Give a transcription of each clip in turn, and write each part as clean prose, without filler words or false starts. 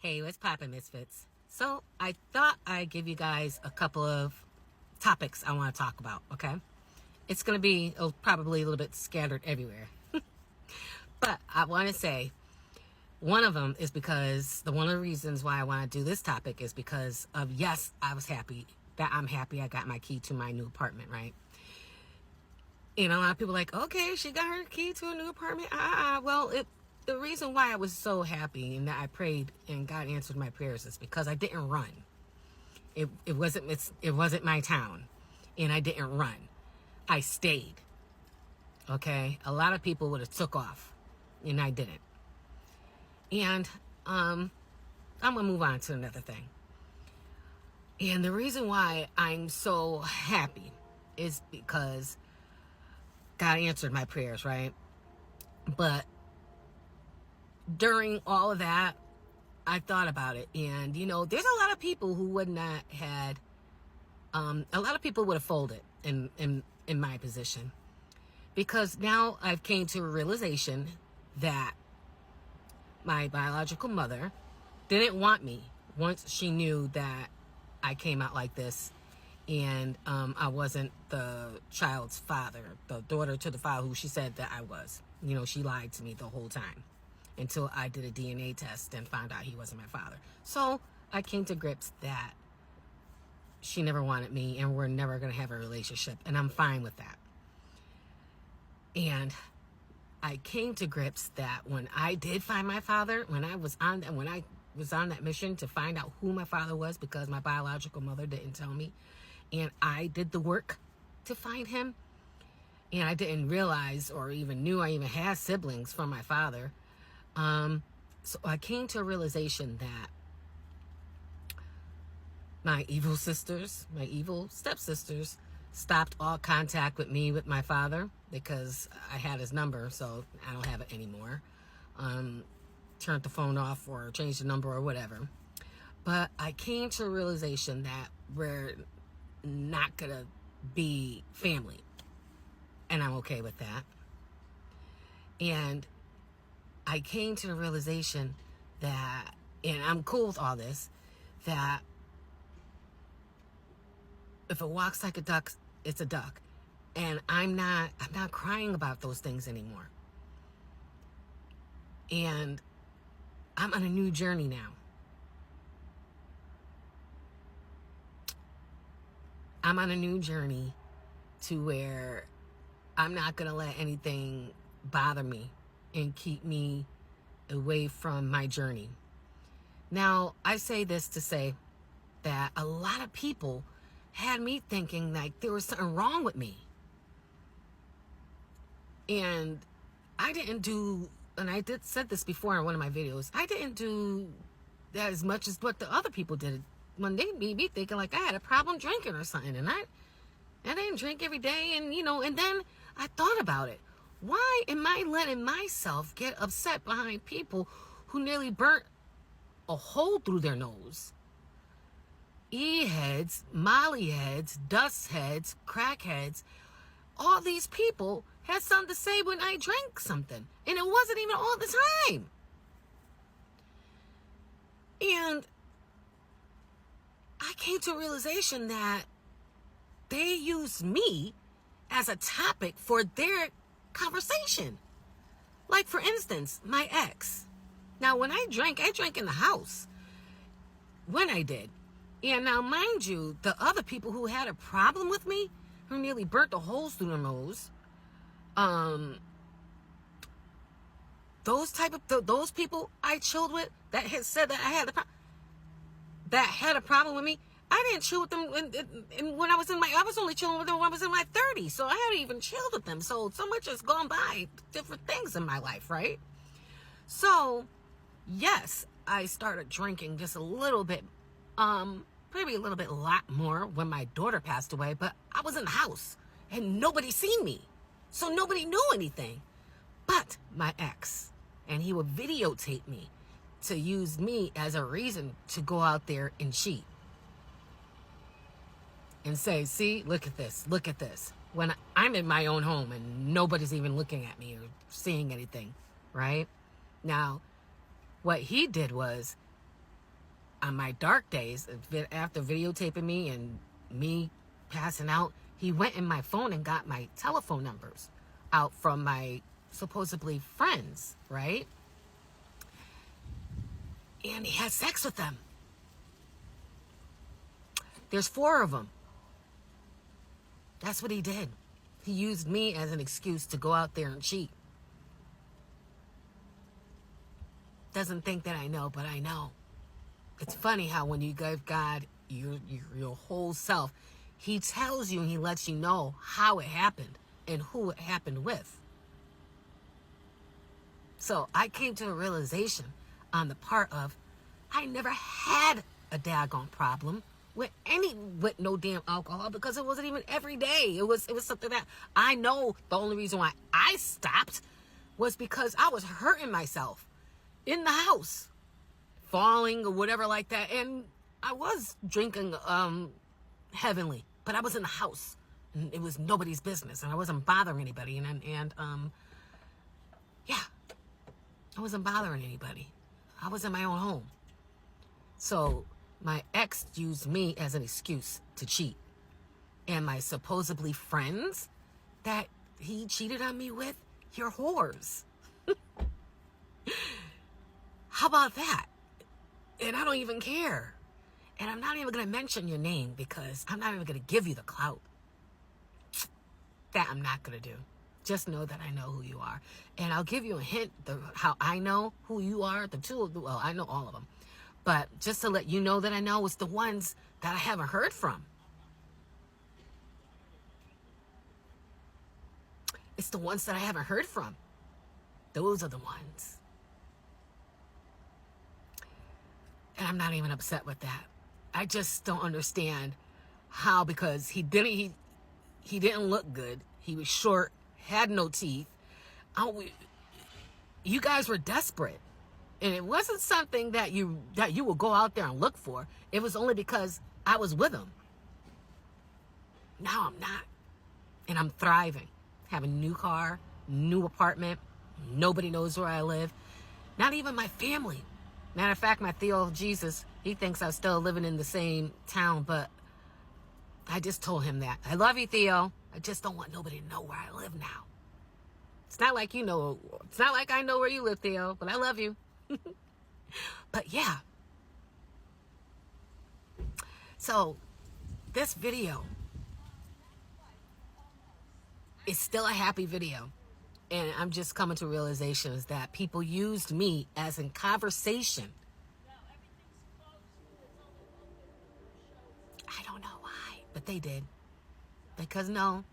Hey, what's poppin', Misfits? So, I thought I'd give you guys a couple of topics I want to talk about, okay? It's going to be probably a little bit scattered everywhere. But I want to say one of them is because one of the reasons why I want to do this topic is because of, yes, I'm happy I got my key to my new apartment, right? And a lot of people are like, okay, she got her key to a new apartment. Well, the reason why I was so happy and that I prayed and God answered my prayers is because I didn't run. It wasn't my town, and I didn't run. I stayed. Okay, a lot of people would have took off, and I didn't. And I'm gonna move on to another thing. And the reason why I'm so happy is because God answered my prayers, right? But during all of that, I thought about it, and there's a lot of people who would not had a lot of people would have folded in my position, because now I've came to a realization that my biological mother didn't want me once she knew that I came out like this, and I wasn't the child's father, the daughter to the father who she said that I was. She lied to me the whole time until I did a DNA test and found out he wasn't my father. So I came to grips that she never wanted me and we're never going to have a relationship, and I'm fine with that. And I came to grips that when I did find my father, when I was on that mission to find out who my father was, because my biological mother didn't tell me, and I did the work to find him, and I didn't realize or even knew I even had siblings from my father. So I came to a realization that my evil stepsisters, stopped all contact with me, with my father, because I had his number, so I don't have it anymore. Turned the phone off or changed the number or whatever. But I came to a realization that we're not gonna be family, and I'm okay with that. And I came to the realization that, and I'm cool with all this, that if it walks like a duck, it's a duck. And I'm not crying about those things anymore. And I'm on a new journey now. I'm on a new journey to where I'm not going to let anything bother me and keep me away from my journey. Now, I say this to say that a lot of people had me thinking like there was something wrong with me. And I didn't do, and I said this before in one of my videos, I didn't do that as much as what the other people did when they made me thinking like I had a problem drinking or something. And I didn't drink every day, and and then I thought about it. Why am I letting myself get upset behind people who nearly burnt a hole through their nose? E-heads, molly heads, dust heads, crack heads, all these people had something to say when I drank something. And it wasn't even all the time. And I came to a realization that they used me as a topic for their conversation. Like, for instance, my ex. Now, when I drank in the house. When I did. And now, mind you, the other people who had a problem with me, who nearly burnt the holes through their nose, those people I chilled with that had said that I had a problem with me, I didn't chill with them when I was I was only chilling with them when I was in my 30s, so I hadn't even chilled with them. So much has gone by, different things in my life, right? So, yes, I started drinking just a little bit, maybe a lot more when my daughter passed away, but I was in the house and nobody seen me. So nobody knew anything but my ex. And he would videotape me to use me as a reason to go out there and cheat. And say, see, look at this. When I'm in my own home and nobody's even looking at me or seeing anything, right? Now, what he did was on my dark days, after videotaping me and me passing out, he went in my phone and got my telephone numbers out from my supposedly friends, right? And he had sex with them. There's 4 of them. That's what he did. He used me as an excuse to go out there and cheat. Doesn't think that I know, but I know. It's funny how when you give God your whole self, he tells you and he lets you know how it happened and who it happened with. So I came to a realization on the part of I never had a daggone problem with no damn alcohol, because it wasn't even every day. It was something that I know the only reason why I stopped was because I was hurting myself in the house, falling or whatever like that. And I was drinking heavenly, but I was in the house and it was nobody's business and I wasn't bothering anybody. Yeah, I wasn't bothering anybody. I was in my own home. So my ex used me as an excuse to cheat. And my supposedly friends that he cheated on me with, you're whores. How about that? And I don't even care. And I'm not even going to mention your name because I'm not even going to give you the clout. That I'm not going to do. Just know that I know who you are. And I'll give you a hint how I know who you are. Well, I know all of them. But just to let you know that I know, it's the ones that I haven't heard from. It's the ones that I haven't heard from. Those are the ones. And I'm not even upset with that. I just don't understand how, because he didn't look good. He was short, had no teeth. You guys were desperate. And it wasn't something that you would go out there and look for. It was only because I was with him. Now I'm not. And I'm thriving. Have a new car, new apartment. Nobody knows where I live. Not even my family. Matter of fact, my Theo Jesus, he thinks I'm still living in the same town, but I just told him that. I love you, Theo. I just don't want nobody to know where I live now. It's not like it's not like I know where you live, Theo, but I love you. But yeah. So this video is still a happy video. And I'm just coming to realizations that people used me as in conversation. I don't know why, but they did. Because no,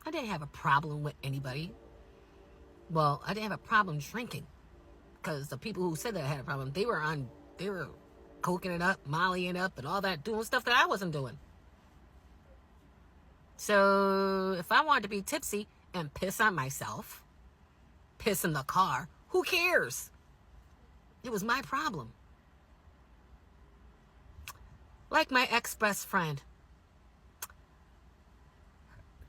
I didn't have a problem with anybody. Well, I didn't have a problem drinking. Because the people who said that I had a problem, they were coking it up, mollying up, and all that, doing stuff that I wasn't doing. So if I wanted to be tipsy and piss on myself, piss in the car, who cares? It was my problem. Like my ex-best friend.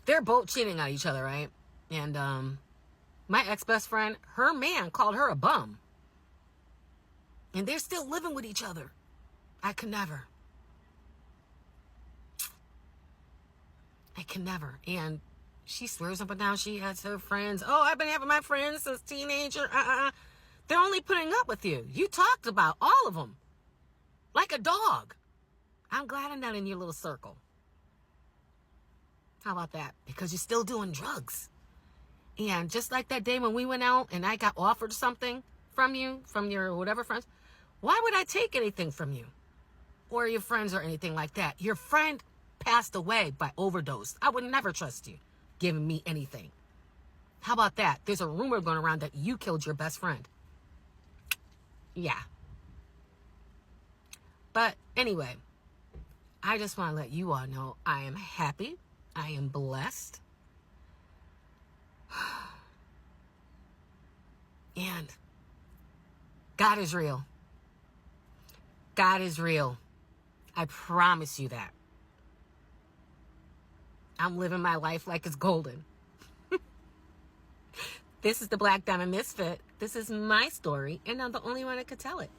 They're both cheating on each other, right? And my ex-best friend, her man called her a bum. And they're still living with each other. I can never. I can never. And she swears up and down she has her friends. Oh, I've been having my friends since teenager. They're only putting up with you. You talked about all of them. Like a dog. I'm glad I'm not in your little circle. How about that? Because you're still doing drugs. And just like that day when we went out and I got offered something from you, from your whatever friends, why would I take anything from you? Or your friends or anything like that? Your friend passed away by overdose. I would never trust you giving me anything. How about that? There's a rumor going around that you killed your best friend. Yeah. But anyway, I just want to let you all know I am happy. I am blessed. And God is real. God is real. I promise you that. I'm living my life like it's golden. This is the Black Diamond Misfit. This is my story, and I'm the only one that could tell it.